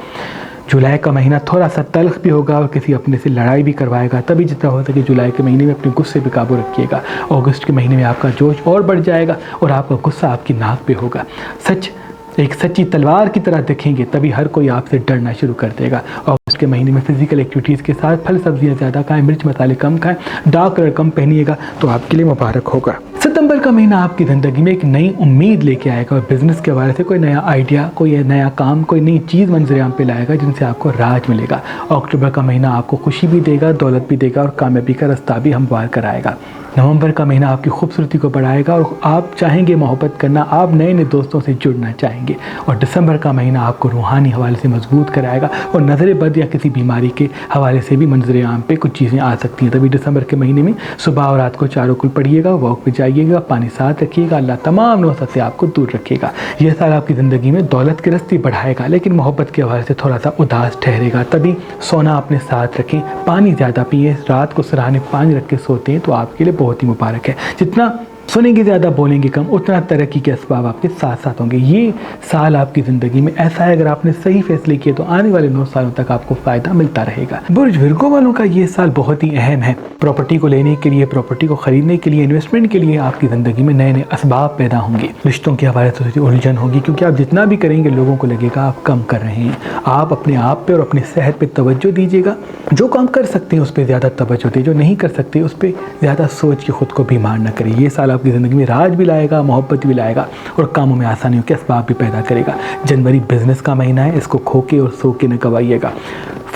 Speaker 1: جولائی کا مہینہ تھوڑا سا تلخ بھی ہوگا اور کسی اپنے سے لڑائی بھی کروائے گا، تبھی جتنا ہو سکے جولائی کے مہینے میں اپنے غصے پہ قابو رکھیے گا۔ اگست کے مہینے میں آپ کا جوش اور بڑھ جائے گا اور آپ کا غصہ آپ کی ناک پہ ہوگا، سچ ایک سچی تلوار کی طرح دکھیں گے، تبھی ہر کوئی آپ سے ڈرنا شروع کر دے گا۔ اور اس کے مہینے میں فزیکل ایکٹیویٹیز کے ساتھ پھل سبزیاں زیادہ کھائیں، مرچ مسالے کم کھائیں، ڈارک کلر کم پہنیے گا تو آپ کے لیے مبارک ہوگا۔ ستمبر کا مہینہ آپ کی زندگی میں ایک نئی امید لے کے آئے گا اور بزنس کے حوالے سے کوئی نیا آئیڈیا، کوئی نیا کام، کوئی نئی چیز منظر عام پہ لائے گا جن سے آپ کو راج ملے گا۔ اکتوبر کا مہینہ آپ کو خوشی بھی دے گا، دولت بھی دے گا اور کامیابی کا رستہ بھی ہموار کرائے گا۔ نومبر کا مہینہ آپ کی خوبصورتی کو بڑھائے گا اور آپ چاہیں گے محبت کرنا، آپ نئے نئے دوستوں سے جڑنا چاہیں گے۔ اور دسمبر کا مہینہ آپ کو روحانی حوالے سے مضبوط کرائے گا اور نظر بد یا کسی بیماری کے حوالے سے بھی منظر عام پہ کچھ چیزیں آ سکتی ہیں، تبھی دسمبر کے مہینے میں صبح اور رات کو چاروں کل پڑھیے گا، واک پہ جائیے گا، پانی ساتھ رکھیے گا، اللہ تمام نحوست سے آپ کو دور رکھے گا۔ یہ سال آپ کی زندگی میں دولت کے رستے بڑھائے گا لیکن محبت کے حوالے سے تھوڑا سا اداس ٹھہرے گا، تبھی سونا اپنے ساتھ رکھیں، پانی زیادہ پئیں، رات کو سراہنے پانی رکھ کے سوتے ہیں تو آپ کے لیے بہت ہی مبارک ہے۔ جتنا سنیں گے زیادہ، بولیں گے کم، اتنا ترقی کے اسباب آپ کے ساتھ ساتھ ہوں گے۔ یہ سال آپ کی زندگی میں ایسا ہے اگر آپ نے صحیح فیصلے کیے تو آنے والے 9 سالوں تک آپ کو فائدہ ملتا رہے گا۔ برج ورگو والوں کا یہ سال بہت ہی اہم ہے، پراپرٹی کو لینے کے لیے، پراپرٹی کو خریدنے کے لیے، انویسٹمنٹ کے لیے آپ کی زندگی میں نئے نئے اسباب پیدا ہوں گے، رشتوں کے حوالے سے الجھن ہوگی کیونکہ آپ جتنا بھی کریں گے لوگوں کو لگے گا آپ کم کر رہے ہیں۔ آپ اپنے آپ پہ اور اپنی صحت پہ توجہ دیجیے گا، جو کام کر سکتے ہیں اس پہ زیادہ توجہ دیں، جو نہیں کر سکتے اس پہ زیادہ سوچ کے خود کو بیمار نہ کریں۔ یہ سال آپ کی زندگی میں راج بھی لائے گا، محبت بھی لائے گا اور کاموں میں آسانیوں کے اسباب بھی پیدا کرے گا۔ جنوری بزنس کا مہینہ ہے، اس کو کھو کے اور سو کے نہ گوائیے گا۔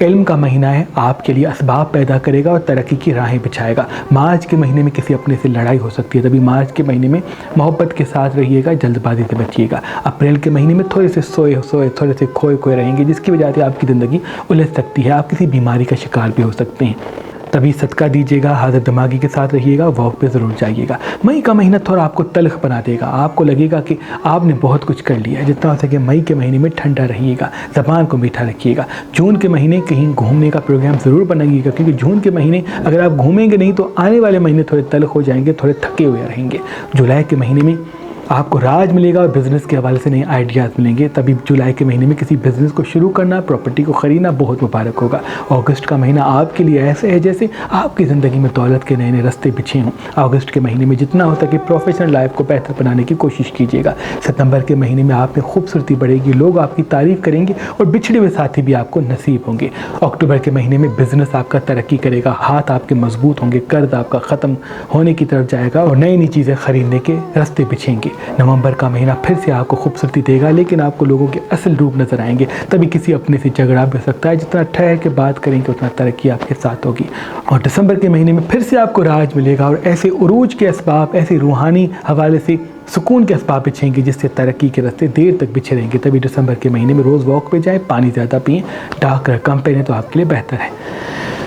Speaker 1: علم کا مہینہ ہے، آپ کے لیے اسباب پیدا کرے گا اور ترقی کی راہیں بچھائے گا۔ مارچ کے مہینے میں کسی اپنے سے لڑائی ہو سکتی ہے، تبھی مارچ کے مہینے میں محبت کے ساتھ رہیے گا، جلد بازی سے بچیے گا۔ اپریل کے مہینے میں تھوڑے سے تھوڑے سے کھوئے رہیں گے، جس کی وجہ سے آپ کی زندگی الجھ سکتی ہے، آپ کسی بیماری کا شکار بھی ہو سکتے ہیں۔ تبھی صدقہ دیجیے گا، حاضر دماغی کے ساتھ رہیے گا، واک پہ ضرور جائیے گا۔ مئی کا مہینہ تھوڑا آپ کو تلخ بنا دے گا، آپ کو لگے گا کہ آپ نے بہت کچھ کر لیا ہے۔ جتنا ہو سکے مئی کے مہینے میں ٹھنڈا رہیے گا، زبان کو میٹھا رکھیے گا۔ جون کے مہینے کہیں گھومنے کا پروگرام ضرور بنائیے گا، کیونکہ جون کے مہینے اگر آپ گھومیں گے نہیں تو آنے والے مہینے تھوڑے تلخ ہو جائیں گے، تھوڑے تھکے ہوئے رہیں گے۔ جولائی کے مہینے میں آپ کو راج ملے گا اور بزنس کے حوالے سے نئے آئیڈیاز ملیں گے، تبھی جولائی کے مہینے میں کسی بزنس کو شروع کرنا، پراپرٹی کو خریدنا بہت مبارک ہوگا۔ اگست کا مہینہ آپ کے لیے ایسے ہے جیسے آپ کی زندگی میں دولت کے نئے راستے بچھے ہوں۔ اگست کے مہینے میں جتنا ہو سکے پروفیشنل لائف کو بہتر بنانے کی کوشش کیجیے گا۔ ستمبر کے مہینے میں آپ میں خوبصورتی بڑھے گی، لوگ آپ کی تعریف کریں گے اور بچھڑے ہوئے ساتھی بھی آپ کو نصیب ہوں گے۔ اکتوبر کے مہینے میں بزنس آپ کا ترقی کرے گا، ہاتھ آپ کے مضبوط ہوں گے، قرض آپ کا ختم ہونے کی طرف جائے گا اور نئی چیزیں خریدنے کے راستے بچھیں گے۔ نومبر کا مہینہ پھر سے آپ کو خوبصورتی دے گا، لیکن آپ کو لوگوں کے اصل روپ نظر آئیں گے، تبھی کسی اپنے سے جھگڑا بھی ہو سکتا ہے۔ جتنا ٹھہر کے بات کریں گے اتنا ترقی آپ کے ساتھ ہوگی۔ اور دسمبر کے مہینے میں پھر سے آپ کو راج ملے گا اور ایسے عروج کے اسباب، ایسے روحانی حوالے سے سکون کے اسباب بچھیں گے جس سے ترقی کے راستے دیر تک بچھے رہیں گے۔ تبھی دسمبر کے مہینے میں روز واک پہ جائیں، پانی زیادہ پئیں، ڈارک کلر کم پہنیں تو آپ کے لیے بہتر ہے۔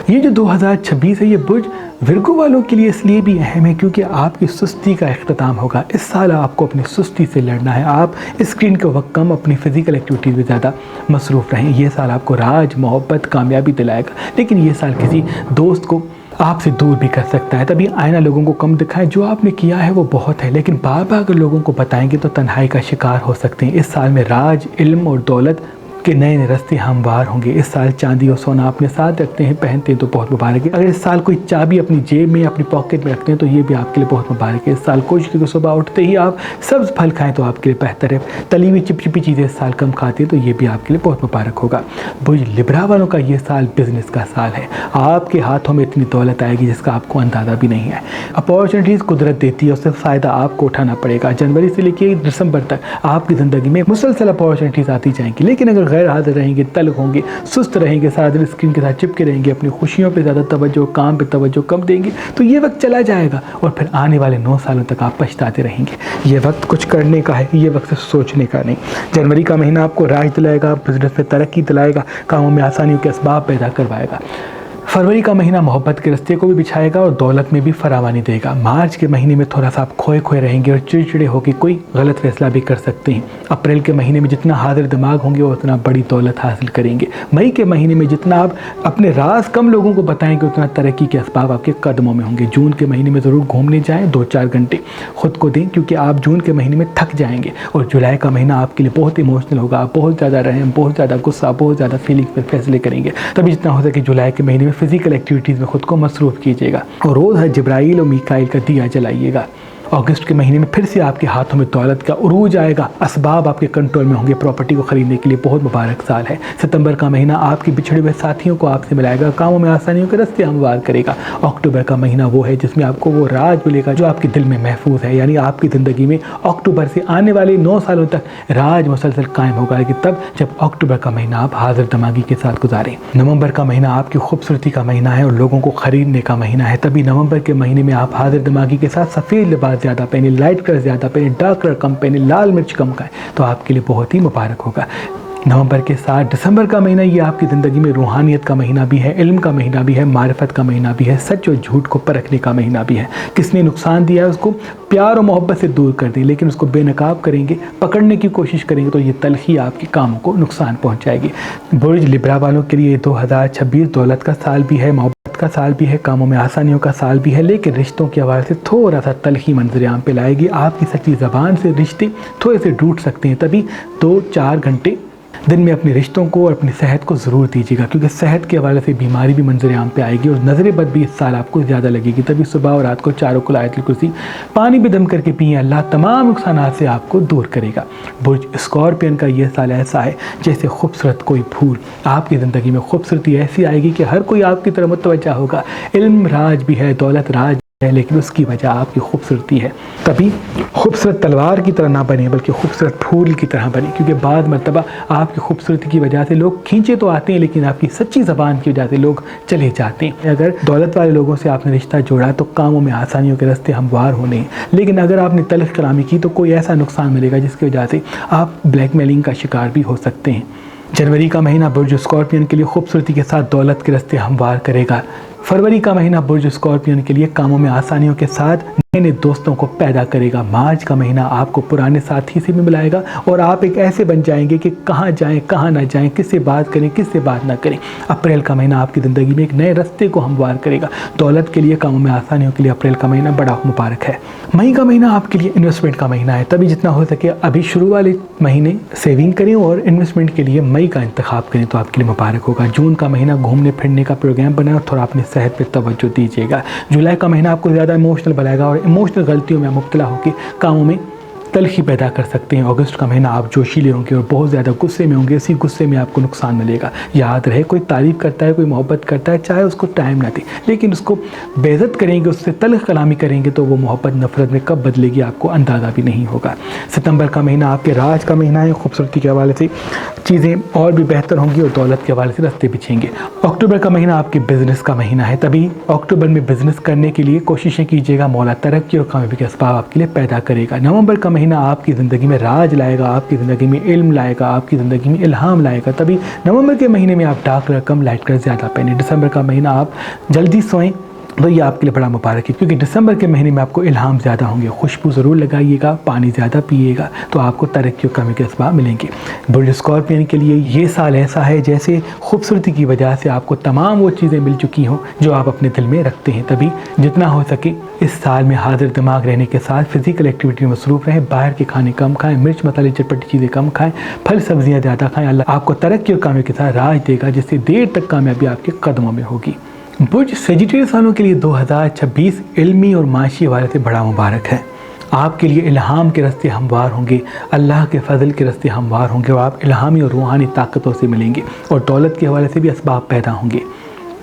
Speaker 1: یہ جو 2026 ہے یہ برج ورگو والوں کے لیے اس لیے بھی اہم ہے کیونکہ آپ کی سستی کا اختتام ہوگا۔ اس سال آپ کو اپنی سستی سے لڑنا ہے، آپ اسکرین کا وقت کم، اپنی فزیکل ایکٹیویٹیز میں زیادہ مصروف رہیں۔ یہ سال آپ کو راج، محبت، کامیابی دلائے گا، لیکن یہ سال کسی دوست کو آپ سے دور بھی کر سکتا ہے۔ تبھی آئینہ لوگوں کو کم دکھائیں، جو آپ نے کیا ہے وہ بہت ہے، لیکن بار بار اگر لوگوں کو بتائیں گے تو تنہائی کا شکار ہو سکتے ہیں۔ اس سال میں راج، علم اور دولت کے نئے راستے ہموار ہوں گے۔ اس سال چاندی اور سونا اپنے ساتھ رکھتے ہیں، پہنتے ہیں تو بہت مبارک ہے۔ اگر اس سال کوئی چابی اپنی جیب میں، اپنی پاکٹ میں رکھتے ہیں تو یہ بھی آپ کے لیے بہت مبارک ہے۔ اس سال کوشش کریں صبح اٹھتے ہی آپ سبز پھل کھائیں تو آپ کے لیے بہتر ہے۔ تلی ہوئی چپچپی چیزیں اس سال کم کھاتے ہیں تو یہ بھی آپ کے لیے بہت مبارک ہوگا۔ برج لبرا والوں کا یہ سال بزنس کا سال ہے، آپ کے ہاتھوں میں اتنی دولت آئے گی جس کا آپ کو اندازہ بھی نہیں ہے۔ اپارچونیٹیز قدرت دیتی ہے، اس سے فائدہ آپ کو اٹھانا پڑے گا۔ جنوری سے لے کے دسمبر تک آپ کی زندگی میں مسلسل اپارچونیٹیز آتی جائیں گی، لیکن اگر غیر حاضر رہیں گے، تلخ ہوں گے، سست رہیں گے، سارا دن اسکرین کے ساتھ چپکے رہیں گے، اپنی خوشیوں پہ زیادہ توجہ، کام پہ توجہ کم دیں گے تو یہ وقت چلا جائے گا اور پھر آنے والے 9 سالوں تک آپ پچھتاتے رہیں گے۔ یہ وقت کچھ کرنے کا ہے، یہ وقت صرف سوچنے کا نہیں۔ جنوری کا مہینہ آپ کو راج دلائے گا، بزنس میں ترقی دلائے گا، کاموں میں آسانیوں کے اسباب پیدا کروائے گا۔ فروری کا مہینہ محبت کے راستے کو بھی بچھائے گا اور دولت میں بھی فراوانی دے گا۔ مارچ کے مہینے میں تھوڑا سا آپ کھوئے رہیں گے اور چڑچڑے ہو کے کوئی غلط فیصلہ بھی کر سکتے ہیں۔ اپریل کے مہینے میں جتنا حاضر دماغ ہوں گے وہ اتنا بڑی دولت حاصل کریں گے۔ مئی کے مہینے میں جتنا آپ اپنے راز کم لوگوں کو بتائیں گے اتنا ترقی کے اسباب آپ کے قدموں میں ہوں گے۔ جون کے مہینے میں ضرور گھومنے جائیں، 2-4 گھنٹے خود کو دیں کیونکہ آپ جون کے مہینے میں تھک جائیں گے۔ اور جولائی کا مہینہ آپ کے لیے بہت ایموشنل ہوگا، آپ بہت زیادہ رحم، بہت زیادہ غصہ، بہت زیادہ فیلنگ پر فیصلے کریں گے۔ تبھی جتنا ہو سکے جولائی کے مہینے میں فزیکل ایکٹیویٹیز میں خود کو مصروف کیجیے گا اور روز جبرائیل اور میکائیل کا دیا جلائیے گا۔ اگست کے مہینے میں پھر سے آپ کے ہاتھوں میں دولت کا عروج آئے گا، اسباب آپ کے کنٹرول میں ہوں گے، پراپرٹی کو خریدنے کے لیے بہت مبارک سال ہے۔ ستمبر کا مہینہ آپ کے بچھڑے ہوئے ساتھیوں کو آپ سے ملائے گا، کاموں میں آسانیوں کے راستے ہموار کرے گا۔ اکتوبر کا مہینہ وہ ہے جس میں آپ کو وہ راج ملے گا جو آپ کے دل میں محفوظ ہے، یعنی آپ کی زندگی میں اکتوبر سے آنے والے 9 سالوں تک راج مسلسل قائم ہوگا، لیکن تب جب اکتوبر کا مہینہ آپ حاضر دماغی کے ساتھ گزاریں۔ نومبر کا مہینہ آپ کی خوبصورتی کا مہینہ ہے اور لوگوں کو خریدنے کا مہینہ ہے، تبھی نومبر کے مہینے میں آپ حاضر دماغی کے ساتھ سفید لباس زیادہ پہنیں، لائٹ کلر زیادہ پہنیں، ڈارک کلر کم پہنیں، لال مرچ کم کھائیں تو آپ کے لیے بہت ہی مبارک ہوگا۔ نومبر کے ساتھ دسمبر کا مہینہ یہ آپ کی زندگی میں روحانیت کا مہینہ بھی ہے، علم کا مہینہ بھی ہے، معرفت کا مہینہ بھی ہے، سچ اور جھوٹ کو پرکھنے کا مہینہ بھی ہے۔ کس نے نقصان دیا ہے اس کو پیار اور محبت سے دور کر دیں، لیکن اس کو بے نقاب کریں گے، پکڑنے کی کوشش کریں گے تو یہ تلخی آپ کے کاموں کو نقصان پہنچائے گی۔ برج لبرا والوں کے لیے 2026 دولت کا سال بھی ہے، محبت کا سال بھی ہے، کاموں میں آسانیوں کا سال بھی ہے، لیکن رشتوں کے حوالے سے تھوڑا سا تلخی منظر عام پہ لائے گی۔ آپ کی سچی زبان سے رشتے تھوڑے سے ٹوٹ سکتے ہیں، تبھی 2-4 گھنٹے دن میں اپنے رشتوں کو اور اپنی صحت کو ضرور دیجیے گا، کیونکہ صحت کے حوالے سے بیماری بھی منظر عام پہ آئے گی اور نظر بد بھی اس سال آپ کو زیادہ لگے گی۔ تبھی صبح اور رات کو 4 کل آیت الکرسی پانی بھی دم کر کے پئیں، اللہ تمام نقصانات سے آپ کو دور کرے گا۔ برج اسکارپین کا یہ سال ایسا ہے جیسے خوبصورت کوئی پھول، آپ کی زندگی میں خوبصورتی ایسی آئے گی کہ ہر کوئی آپ کی طرف متوجہ ہوگا۔ علم راج بھی ہے، دولت راج ہے لیکن اس کی وجہ آپ کی خوبصورتی ہے. تبھی خوبصورت تلوار کی طرح نہ بنے بلکہ خوبصورت پھول کی طرح بنے، کیونکہ بعض مرتبہ آپ کی خوبصورتی کی وجہ سے لوگ کھینچے تو آتے ہیں لیکن آپ کی سچی زبان کی وجہ سے لوگ چلے جاتے ہیں. اگر دولت والے لوگوں سے آپ نے رشتہ جوڑا تو کاموں میں آسانیوں کے راستے ہموار ہونے ہیں، لیکن اگر آپ نے تلخ کلامی کی تو کوئی ایسا نقصان ملے گا جس کی وجہ سے آپ بلیک میلنگ کا شکار بھی ہو سکتے ہیں. جنوری کا مہینہ برج اسکارپین کے لیے خوبصورتی کے ساتھ دولت کے راستے ہموار کرے گا. فروری کا مہینہ برج اسکارپین کے لیے کاموں میں آسانیوں کے ساتھ نئے دوستوں کو پیدا کرے گا. مارچ کا مہینہ آپ کو پرانے ساتھی سے بھی ملائے گا اور آپ ایک ایسے بن جائیں گے کہ کہاں جائیں کہاں نہ جائیں، کس سے بات کریں کس سے بات نہ کریں. اپریل کا مہینہ آپ کی زندگی میں ایک نئے راستے کو ہموار کرے گا. دولت کے لیے کاموں میں آسانیوں کے لیے اپریل کا مہینہ بڑا مبارک ہے. مئی کا مہینہ آپ کے لیے انویسٹمنٹ کا مہینہ ہے، تبھی جتنا ہو سکے ابھی شروع والے مہینے سیونگ کریں اور انویسٹمنٹ کے لیے مئی کا انتخاب کریں تو آپ کے لیے مبارک ہوگا. جون کا مہینہ گھومنے پھرنے کا پروگرام بنائیں اور تھوڑا اپنی صحت پہ توجہ دیجیے گا. جولائی کا مہینہ آپ کو زیادہ ایموشنل بنائے گا اور ایموشنل غلطیوں میں مبتلا ہو کے کاموں میں تلخی پیدا کر سکتے ہیں. اگست کا مہینہ آپ جوشیلے ہوں گے اور بہت زیادہ غصے میں ہوں گے، اسی غصے میں آپ کو نقصان ملے گا. یاد رہے کوئی تعریف کرتا ہے کوئی محبت کرتا ہے چاہے اس کو ٹائم نہ دے، لیکن اس کو بے عزت کریں گے، اس سے تلخ کلامی کریں گے تو وہ محبت نفرت میں کب بدلے گی آپ کو اندازہ بھی نہیں ہوگا. ستمبر کا مہینہ آپ کے راج کا مہینہ ہے، خوبصورتی کے حوالے سے چیزیں اور بھی بہتر ہوں گی اور دولت کے حوالے سے راستے بچھیں گے. اکتوبر کا مہینہ آپ کے بزنس کا مہینہ ہے، تبھی اکتوبر میں بزنس کرنے کے لیے کوششیں کیجیے گا. مولا ترقی اور کامیابی کے اسباب آپ کے لیے پیدا کرے گا. نومبر کا مہینہ آپ کی زندگی میں راج لائے گا، آپ کی زندگی میں علم لائے گا، آپ کی زندگی میں الہام لائے گا. تبھی نومبر کے مہینے میں آپ ڈارک کلر کم لائٹ کلر زیادہ پہنیں. دسمبر کا مہینہ آپ جلدی سوئیں تو یہ آپ کے لیے بڑا مبارک ہے، کیونکہ دسمبر کے مہینے میں آپ کو الہام زیادہ ہوں گے. خوشبو ضرور لگائیے گا، پانی زیادہ پیئے گا تو آپ کو ترقی اور کمی کے اسباب ملیں گے. برج اسکارپین کے لیے یہ سال ایسا ہے جیسے خوبصورتی کی وجہ سے آپ کو تمام وہ چیزیں مل چکی ہوں جو آپ اپنے دل میں رکھتے ہیں. تبھی جتنا ہو سکے اس سال میں حاضر دماغ رہنے کے ساتھ فزیکل ایکٹیویٹی میں مصروف رہیں. باہر کے کھانے کم کھائیں، مرچ مسالے چٹپٹی چیزیں کم کھائیں، پھل سبزیاں زیادہ کھائیں. اللہ آپ کو ترقی اور کامیابی کے ساتھ راج دے گا جس سے دیر تک کامیابی آپ کے قدموں میں ہوگی. برج سیجیٹیریس والوں کے لیے 2026 علمی اور معاشی حوالے سے بڑا مبارک ہے. آپ کے لیے الہام کے راستے ہموار ہوں گے، اللہ کے فضل کے راستے ہموار ہوں گے اور آپ الہامی اور روحانی طاقتوں سے ملیں گے اور دولت کے حوالے سے بھی اسباب پیدا ہوں گے.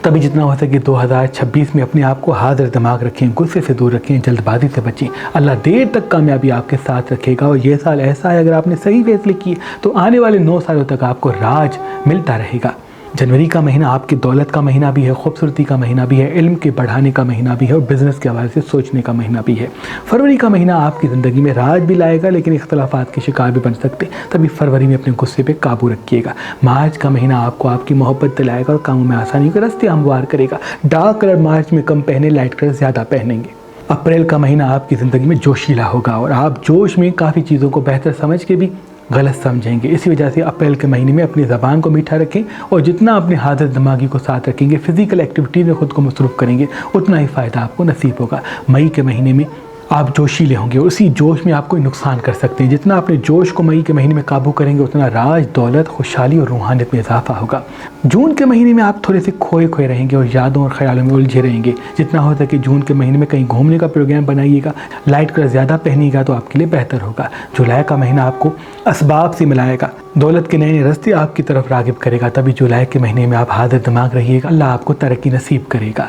Speaker 1: تبھی جتنا ہو سکے 2026 میں اپنے آپ کو حاضر دماغ رکھیں، غصے سے دور رکھیں، جلد بازی سے بچیں. اللہ دیر تک کامیابی آپ کے ساتھ رکھے گا اور یہ سال ایسا ہے اگر آپ نے صحیح فیصلے کیے تو آنے والے 9 سالوں تک آپ کو راج ملتا رہے گا. جنوری کا مہینہ آپ کی دولت کا مہینہ بھی ہے، خوبصورتی کا مہینہ بھی ہے، علم کے بڑھانے کا مہینہ بھی ہے اور بزنس کے حوالے سے سوچنے کا مہینہ بھی ہے. فروری کا مہینہ آپ کی زندگی میں راج بھی لائے گا لیکن اختلافات کے شکار بھی بن سکتے ہیں، تبھی فروری میں اپنے غصے پہ قابو رکھیے گا. مارچ کا مہینہ آپ کو آپ کی محبت دلائے گا اور کاموں میں آسانی کے راستے ہموار کرے گا. ڈارک کلر مارچ میں کم پہنے، لائٹ کلر زیادہ پہنیں گے. اپریل کا مہینہ آپ کی زندگی میں جوشیلا ہوگا اور آپ جوش میں کافی چیزوں کو بہتر سمجھ کے بھی غلط سمجھیں گے. اسی وجہ سے اپریل کے مہینے میں اپنی زبان کو میٹھا رکھیں اور جتنا اپنے حاضر دماغی کو ساتھ رکھیں گے، فزیکل ایکٹیویٹیز میں خود کو مصروف کریں گے، اتنا ہی فائدہ آپ کو نصیب ہوگا. مئی کے مہینے میں آپ جوشیلے ہوں گے اور اسی جوش میں آپ کوئی نقصان کر سکتے ہیں. جتنا اپنے جوش کو مئی کے مہینے میں قابو کریں گے اتنا راج، دولت، خوشحالی اور روحانیت میں اضافہ ہوگا. جون کے مہینے میں آپ تھوڑے سے کھوئے رہیں گے اور یادوں اور خیالوں میں الجھے رہیں گے. جتنا ہو سکے جون کے مہینے میں کہیں گھومنے کا پروگرام بنائیے گا، لائٹ کلر زیادہ پہنیے گا تو آپ کے لیے بہتر ہوگا. جولائی کا مہینہ آپ کو اسباب سے ملائے گا، دولت کے نئے راستے آپ کی طرف راغب کرے گا. تبھی جولائی کے مہینے میں آپ حاضر دماغ رہیے گا، اللہ آپ کو ترقی نصیب کرے گا.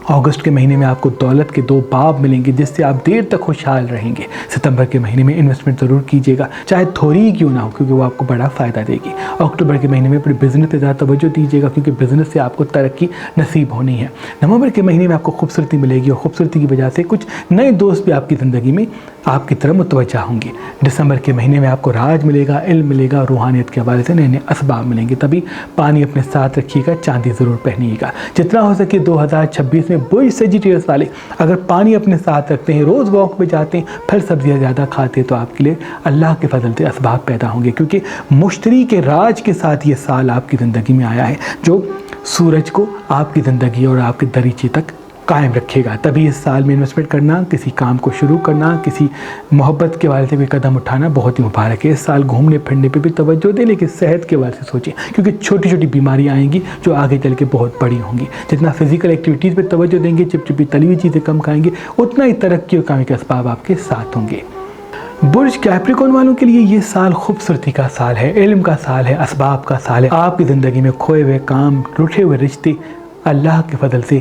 Speaker 1: اگست کے مہینے میں آپ کو دولت کے 2 باب ملیں گے جس سے آپ دیر تک خوشحال رہیں گے. ستمبر کے مہینے میں انویسٹمنٹ ضرور کیجیے گا، چاہے تھوڑی ہی کیوں نہ ہو، کیونکہ وہ آپ کو بڑا فائدہ دے گی. اکتوبر کے مہینے میں اپنے بزنس پہ زیادہ توجہ دیجیے گا کیونکہ بزنس سے آپ کو ترقی نصیب ہونی ہے. نومبر کے مہینے میں آپ کو خوبصورتی ملے گی اور خوبصورتی کی وجہ سے کچھ نئے دوست بھی آپ کی زندگی میں آپ کی طرف متوجہ ہوں گے. دسمبر کے مہینے میں آپ کو راج ملے گا، علم ملے گا، روحانیت کے حوالے سے نئے اسباب ملیں گے. تبھی پانی اپنے ساتھ رکھیے گا، چاندی ضرور پہنیے گا. جتنا ہو سکے 2026 میں برج سیجیٹیریس والے اگر پانی اپنے ساتھ رکھتے ہیں، روز واک پہ جاتے ہیں، پھل سبزیاں زیادہ کھاتے ہیں تو آپ کے لیے اللہ کے فضل سے اسباب پیدا ہوں گے کیونکہ مشتری کے راج کے ساتھ یہ سال آپ کی زندگی میں آیا ہے جو سورج کو آپ کی زندگی اور آپ کے دریچے تک قائم رکھے گا. تبھی اس سال میں انویسٹمنٹ کرنا، کسی کام کو شروع کرنا، کسی محبت کے حوالے سے بھی قدم اٹھانا بہت ہی مبارک ہے. اس سال گھومنے پھرنے پہ بھی توجہ دیں لیکن صحت کے حوالے سے سوچیں کیونکہ چھوٹی چھوٹی بیماریاں آئیں گی جو آگے چل کے بہت بڑی ہوں گی. جتنا فزیکل ایکٹیویٹیز پہ توجہ دیں گے، چپچپی تلی ہوئی چیزیں کم کھائیں گے، اتنا ہی ترقی اور کامیابی کے اسباب آپ کے ساتھ ہوں گے. برج کیپریکون والوں کے لیے یہ سال خوبصورتی کا سال ہے، علم کا سال ہے، اسباب کا سال ہے. آپ کی زندگی میں کھوئے ہوئے کام، ٹوٹے ہوئے رشتے اللہ کے فضل سے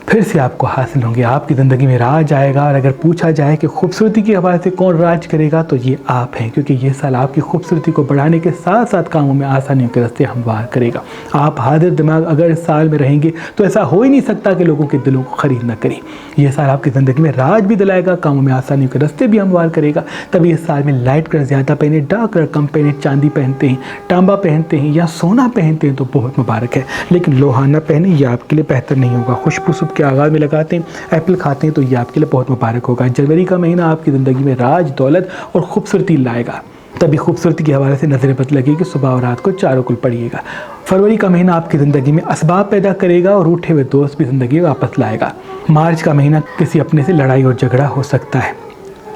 Speaker 1: پھر سے آپ کو حاصل ہوں گے، آپ کی زندگی میں راج آئے گا۔ اور اگر پوچھا جائے کہ خوبصورتی کے حوالے سے کون راج کرے گا تو یہ آپ ہیں، کیونکہ یہ سال آپ کی خوبصورتی کو بڑھانے کے ساتھ ساتھ کاموں میں آسانیوں کے راستے ہموار کرے گا۔ آپ حاضر دماغ اگر اس سال میں رہیں گے تو ایسا ہو ہی نہیں سکتا کہ لوگوں کے دلوں کو خرید نہ کریں۔ یہ سال آپ کی زندگی میں راج بھی دلائے گا، کاموں میں آسانیوں کے راستے بھی ہموار کرے گا۔ تبھی اس سال میں لائٹ کلر زیادہ پہنے، ڈارک کلر کم پہنے، چاندی پہنتے ہیں، تانبا پہنتے ہیں یا سونا پہنتے ہیں تو بہت مبارک ہے، لیکن لوہا نہ پہنے، یہ آپ کے لیے بہتر نہیں ہوگا۔ خوشبو صبح کے آغاز میں لگاتے ہیں، ایپل کھاتے ہیں تو یہ آپ کے لیے بہت مبارک ہوگا۔ جنوری کا مہینہ آپ کی زندگی میں راج، دولت اور خوبصورتی لائے گا۔ تبھی خوبصورتی کے حوالے سے نظر بد لگے گی، صبح اور رات کو چاروں کل پڑھیے گا۔ فروری کا مہینہ آپ کی زندگی میں اسباب پیدا کرے گا اور روٹھے ہوئے دوست بھی زندگی واپس لائے گا۔ مارچ کا مہینہ کسی اپنے سے لڑائی اور جھگڑا ہو سکتا ہے۔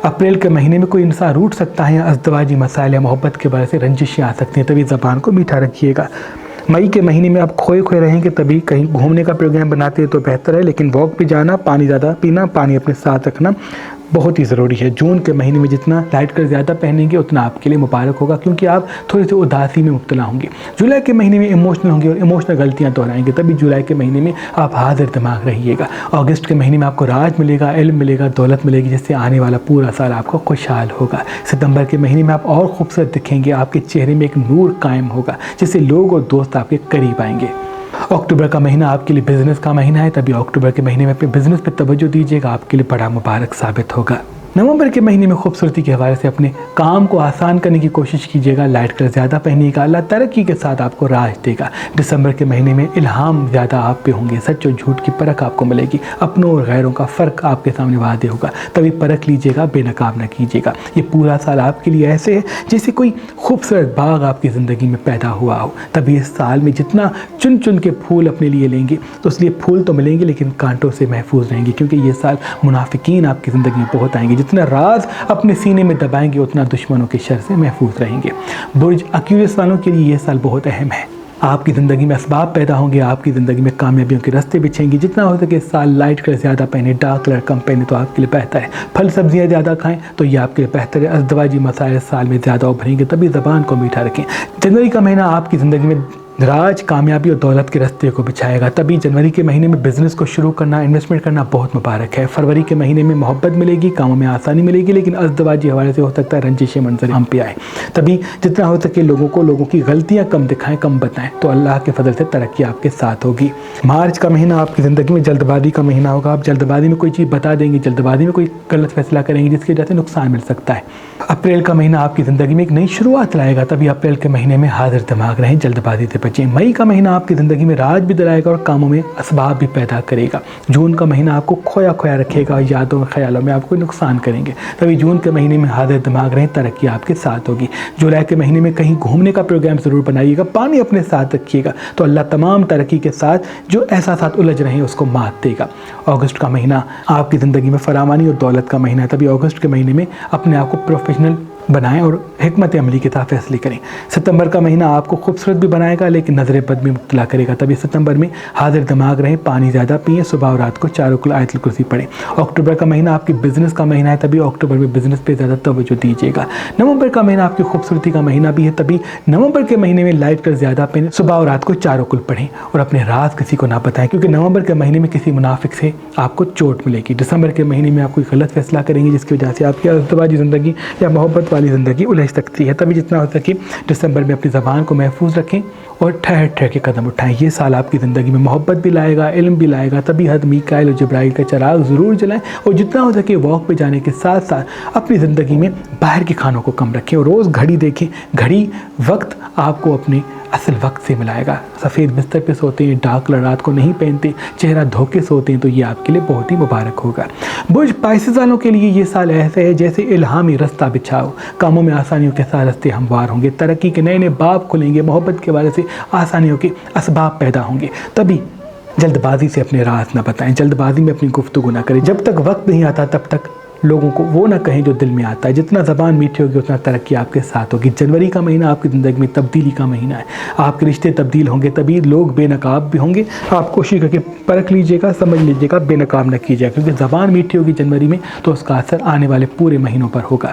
Speaker 1: اپریل کے مہینے میں کوئی انسان روٹھ سکتا ہے یا ازدواجی مسائل یا محبت کے بارے سے رنجشیں آ سکتی ہیں، تبھی زبان کو میٹھا رکھیے گا۔ مئی کے مہینے میں آپ کھوئے رہیں گے، تبھی کہیں گھومنے کا پروگرام بناتے ہیں تو بہتر ہے، لیکن واک پہ جانا، پانی زیادہ پینا، پانی اپنے ساتھ رکھنا بہت ہی ضروری ہے۔ جون کے مہینے میں جتنا لائٹ کلر زیادہ پہنیں گے اتنا آپ کے لیے مبارک ہوگا، کیونکہ آپ تھوڑی سی اداسی میں مبتلا ہوں گے۔ جولائی کے مہینے میں ایموشنل ہوں گے اور ایموشنل غلطیاں دہرائیں گے، تبھی جولائی کے مہینے میں آپ حاضر دماغ رہیے گا۔ اگست کے مہینے میں آپ کو راج ملے گا، علم ملے گا، دولت ملے گی، جس سے آنے والا پورا سال آپ کو خوشحال ہوگا۔ ستمبر کے مہینے میں آپ اور خوبصورت دکھیں گے، آپ کے چہرے میں ایک نور قائم ہوگا جس سے لوگ اور دوست آپ کے قریب آئیں گے۔ اکتوبر کا مہینہ آپ کے لیے بزنس کا مہینہ ہے، تبھی اکتوبر کے مہینے میں اپنے بزنس پہ توجہ دیجیے گا، آپ کے لیے بڑا مبارک ثابت ہوگا۔ نومبر کے مہینے میں خوبصورتی کے حوالے سے اپنے کام کو آسان کرنے کی کوشش کیجیے گا، لائٹ کلر زیادہ پہنیے گا، اللہ ترقی کے ساتھ آپ کو راج دے گا۔ دسمبر کے مہینے میں الہام زیادہ آپ پہ ہوں گے، سچ اور جھوٹ کی پرکھ آپ کو ملے گی، اپنوں اور غیروں کا فرق آپ کے سامنے واضح ہوگا، تبھی پرکھ لیجیے گا، بے نقاب نہ کیجیے گا۔ یہ پورا سال آپ کے لیے ایسے ہے جیسے کوئی خوبصورت باغ آپ کی زندگی میں پیدا ہوا ہو، تبھی اس سال میں جتنا چن کے پھول اپنے لیے لیں گے تو اس لیے پھول تو ملیں گے لیکن کانٹوں سے محفوظ رہیں گے، کیونکہ یہ سال منافقین آپ کی زندگی میں بہت آئیں گے، جتنا راز اپنے سینے میں دبائیں گے اتنا دشمنوں کے شر سے محفوظ رہیں گے۔ برج ایکویرس والوں کے لیے یہ سال بہت اہم ہے، آپ کی زندگی میں اسباب پیدا ہوں گے، آپ کی زندگی میں کامیابیوں کے راستے بچھیں گے، جتنا ہو سکے اس سال لائٹ کلر زیادہ پہنے، ڈارک کلر کم پہنے تو آپ کے لیے بہتر ہے۔ پھل سبزیاں زیادہ کھائیں تو یہ آپ کے لیے بہتر ہے۔ ازدواجی مسائل اس سال میں زیادہ ابھریں گے، تبھی زبان کو میٹھا رکھیں۔ جنوری کا مہینہ آپ کی زندگی میں راج، کامیابی اور دولت کے راستے کو بچھائے گا، تبھی جنوری کے مہینے میں بزنس کو شروع کرنا، انویسٹمنٹ کرنا بہت مبارک ہے۔ فروری کے مہینے میں محبت ملے گی، کاموں میں آسانی ملے گی، لیکن ازدواجی حوالے سے ہو سکتا ہے رنجشیں منظر عام پہ آئیں، تبھی جتنا ہو سکے لوگوں کی غلطیاں کم دکھائیں، کم بتائیں تو اللہ کے فضل سے ترقی آپ کے ساتھ ہوگی۔ مارچ کا مہینہ آپ کی زندگی میں جلد بازی کا مہینہ ہوگا، آپ جلد بازی میں کوئی چیز بتا دیں گے، جلد بازی میں کوئی غلط فیصلہ کریں گے جس کی وجہ سے نقصان مل سکتا ہے۔ اپریل کا مہینہ آپ کی زندگی میں ایک نئی شروعات لائے گا، تبھی اپریل کے مہینے میں حاضر دماغ رہیں، جلد بازی سے بچیں۔ مئی کا مہینہ آپ کی زندگی میں راج بھی دلائے گا اور کاموں میں اسباب بھی پیدا کرے گا۔ جون کا مہینہ آپ کو کھویا رکھے گا، یادوں اور خیالوں میں آپ کو نقصان کریں گے، تبھی جون کے مہینے میں حاضر دماغ رہیں، ترقی آپ کے ساتھ ہوگی۔ جولائی کے مہینے میں کہیں گھومنے کا پروگرام ضرور بنائیے گا، پانی اپنے ساتھ رکھیے گا تو اللہ تمام ترقی کے ساتھ جو احساسات الجھ رہے ہیں اس کو مات دے گا۔ اگست کا مہینہ آپ کی زندگی میں فراوانی اور دولت کا مہینہ ہے، تبھی اگست کے مہینے میں اپنے آپ کو پروفیشنل بنائیں اور حکمت عملی کے ساتھ فیصلے کریں۔ ستمبر کا مہینہ آپ کو خوبصورت بھی بنائے گا لیکن نظر بد میں مبتلا کرے گا، تبھی ستمبر میں حاضر دماغ رہیں، پانی زیادہ پئیں، صبح اور رات کو چاروں کل آیت الکرسی پڑھیں۔ اکتوبر کا مہینہ آپ کی بزنس کا مہینہ ہے، تبھی اکتوبر میں بزنس پہ زیادہ توجہ دیجیے گا۔ نومبر کا مہینہ آپ کی خوبصورتی کا مہینہ بھی ہے، تبھی نومبر کے مہینے میں لائٹ کلر زیادہ پہنیں، صبح اور رات کو چاروں کل پڑھیں اور اپنے راز کسی کو نہ بتائیں، کیونکہ نومبر کے مہینے میں کسی منافق سے آپ کو چوٹ ملے گی۔ دسمبر کے مہینے میں آپ کوئی غلط فیصلہ کریں گے جس کی وجہ سے آپ کی ازدواجی زندگی یا محبت والی زندگی الجھ سکتی ہے، تبھی جتنا ہو سکے دسمبر میں اپنی زبان کو محفوظ رکھیں اور ٹھہر کے قدم اٹھائیں۔ یہ سال آپ کی زندگی میں محبت بھی لائے گا، علم بھی لائے گا، تبھی حضرت میکائیل اور جبرائیل کا چراغ ضرور جلائیں اور جتنا ہو سکے واک پہ جانے کے ساتھ ساتھ اپنی زندگی میں باہر کے کھانوں کو کم رکھیں اور روز گھڑی دیکھیں، گھڑی وقت آپ کو اپنے اصل وقت سے ملائے گا۔ سفید بستر پہ سوتے ہیں، ڈارک کلر رات کو نہیں پہنتے، چہرہ دھوکے سوتے ہیں تو یہ آپ کے لیے بہت ہی مبارک ہوگا۔ برج پائسیز والوں کے لیے یہ سال ایسا ہے جیسے الہامی رستہ بچھاؤ، کاموں میں آسانیوں کے ساتھ راستے ہموار ہوں گے، ترقی کے نئے باب کھلیں گے، محبت کے بارے سے آسانیوں کے اسباب پیدا ہوں گے، تبھی جلد بازی سے اپنے راز نہ بتائیں، جلد بازی میں اپنی گفتگو نہ کریں، جب تک وقت نہیں آتا تب تک لوگوں کو وہ نہ کہیں جو دل میں آتا ہے، جتنا زبان میٹھی ہوگی اتنا ترقی آپ کے ساتھ ہوگی۔ جنوری کا مہینہ آپ کی زندگی میں تبدیلی کا مہینہ ہے، آپ کے رشتے تبدیل ہوں گے، تبھی لوگ بے نقاب بھی ہوں گے۔ آپ کوشش کر کے پرکھ لیجیے گا، سمجھ لیجیے گا، بے نقاب نہ کیجیے گا، کیونکہ زبان میٹھی ہوگی جنوری میں تو اس کا اثر آنے والے پورے مہینوں پر ہوگا۔